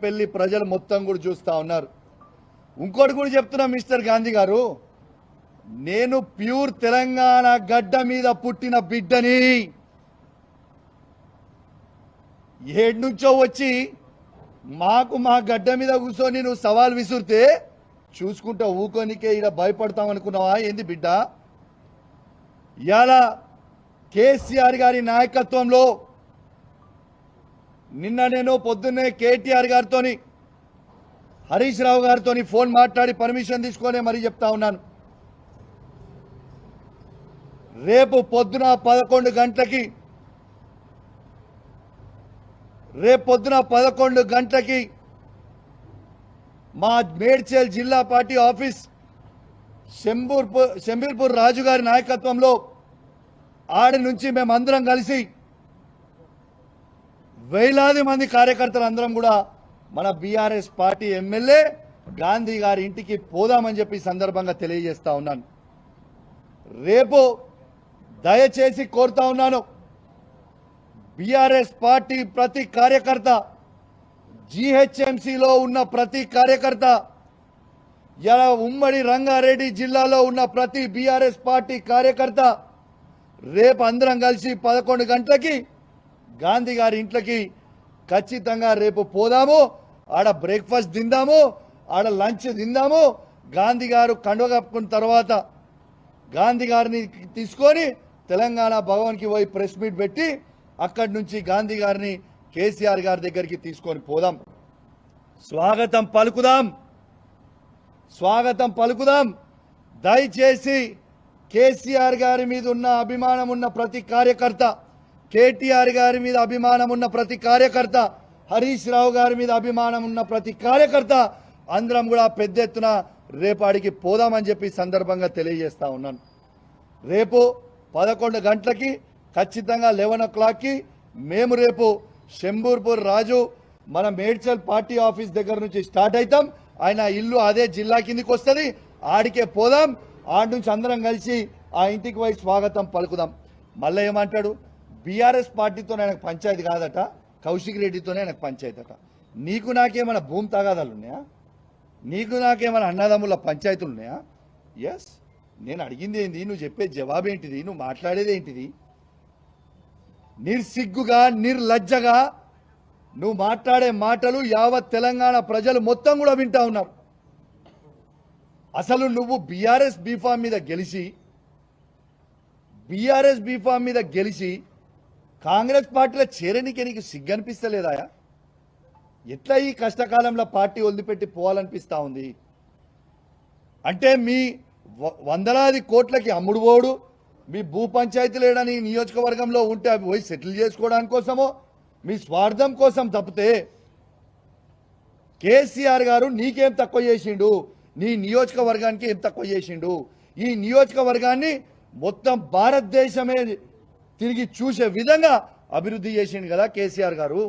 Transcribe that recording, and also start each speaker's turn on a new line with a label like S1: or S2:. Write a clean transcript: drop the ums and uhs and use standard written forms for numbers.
S1: పెళ్లి ప్రజలు మొత్తం కూడా చూస్తా ఉన్నారు. ఇంకోటి కూడా చెప్తున్నా మిస్టర్ గాంధీ గారు, నేను ప్యూర్ తెలంగాణ గడ్డ మీద పుట్టిన బిడ్డని. ఏడు నుంచో వచ్చి మా గడ్డ మీద కూర్చొని నువ్వు సవాల్ విసురితే చూసుకుంటా ఊకోనికే ఇక్కడ భయపడతామనుకున్నావా ఏంది బిడ్డ? ఇవాళ కేసీఆర్ గారి నాయకత్వంలో నిన్న నేను పొద్దున్నే కేటీఆర్ గారితో హరీష్ రావు గారితో ఫోన్ మాట్లాడి పర్మిషన్ తీసుకొని మరీ చెప్తా ఉన్నాను. రేపు పొద్దున 11 గంటలకి మా మేడ్చల్ జిల్లా పార్టీ ఆఫీస్ శంబీర్పూర్ రాజు గారి నాయకత్వంలో ఆడి నుంచి మేమందరం కలిసి వేలాది మంది కార్యకర్తలు అందరం కూడా మన బీఆర్ఎస్ పార్టీ ఎమ్మెల్యే గాంధీ గారి ఇంటికి పోదామని చెప్పి సందర్భంగా తెలియజేస్తా ఉన్నాను. రేపు దయచేసి కోరుతా ఉన్నాను, బీఆర్ఎస్ పార్టీ ప్రతి కార్యకర్త, జీహెచ్ఎంసీలో ఉన్న ప్రతి కార్యకర్త, ఇలా ఉమ్మడి రంగారెడ్డి జిల్లాలో ఉన్న ప్రతి బీఆర్ఎస్ పార్టీ కార్యకర్త రేపు అందరం కలిసి 11 గంటలకి గాంధీ గారి ఇంట్లోకి ఖచ్చితంగా రేపు పోదాము. ఆడ బ్రేక్ఫాస్ట్ తిందాము, ఆడ లంచ్ తిందాము. గాంధీ గారు కండువ కప్పుకున్న తర్వాత గాంధీ గారిని తీసుకొని తెలంగాణ భవన్కి పోయి ప్రెస్ మీట్ పెట్టి అక్కడి నుంచి గాంధీ గారిని కేసీఆర్ గారి దగ్గరికి తీసుకొని పోదాం. స్వాగతం పలుకుదాం. దయచేసి కేసీఆర్ గారి మీద ఉన్న అభిమానం ఉన్న ప్రతి కార్యకర్త, కేటీఆర్ గారి మీద అభిమానం ఉన్న ప్రతి కార్యకర్త, హరీష్ రావు గారి మీద అభిమానం ఉన్న ప్రతి కార్యకర్త అందరం కూడా పెద్ద ఎత్తున రేపాడికి పోదామని చెప్పి సందర్భంగా తెలియజేస్తా ఉన్నాను. రేపు 11 గంటలకి ఖచ్చితంగా 11 o'clockకి మేము రేపు శంబూర్పూర్ రాజు మన మేడ్చల్ పార్టీ ఆఫీస్ దగ్గర నుంచి స్టార్ట్ అవుతాం. ఆయన ఇల్లు అదే జిల్లా కిందికి వస్తుంది, ఆడికే పోదాం. ఆడి నుంచి అందరం కలిసి ఆ ఇంటికి పోయి స్వాగతం పలుకుదాం. మళ్ళీ ఏమంటాడు, బీఆర్ఎస్ పార్టీతోనే ఆయనకు పంచాయతీ కాదట, కౌశిక్ రెడ్డితోనే ఆయనకు పంచాయతీ అట. నీకు నాకేమైనా భూమి తగాదాలు ఉన్నాయా? నీకు నాకేమైనా అన్నదమ్ముల పంచాయతీలు ఉన్నాయా? ఎస్, నేను అడిగింది ఏంది, నువ్వు చెప్పే జవాబు ఏంటిది, నువ్వు మాట్లాడేది ఏంటిది? నిర్సిగ్గుగా నిర్లజ్జగా నువ్వు మాట్లాడే మాటలు యావత్ తెలంగాణ ప్రజలు మొత్తం కూడా వింటా ఉన్నారు. అసలు నువ్వు బీఆర్ఎస్ బీఫామ్ మీద గెలిచి కాంగ్రెస్ పార్టీలో చేరనికి నీకు సిగ్గనిపిస్తలేదా? ఎట్లా ఈ కష్టకాలంలో పార్టీ వదిలిపెట్టి పోవాలనిపిస్తా ఉంది? అంటే మీ వందలాది కోట్లకి అమ్ముడు పోడు, మీ భూ పంచాయతీలు ఏడని నియోజకవర్గంలో ఉంటే అవి పోయి సెటిల్ చేసుకోవడానికి కోసమో మీ స్వార్థం కోసం తప్పితే కేసీఆర్ గారు నీకేం తక్కువ చేసిండు, నీ నియోజకవర్గానికి ఏం తక్కువ చేసిండు? ఈ నియోజకవర్గాన్ని మొత్తం భారతదేశమే తిరిగి చూసే విధంగా అభివృద్ధి చేసిండు కదా కేసీఆర్ గారు.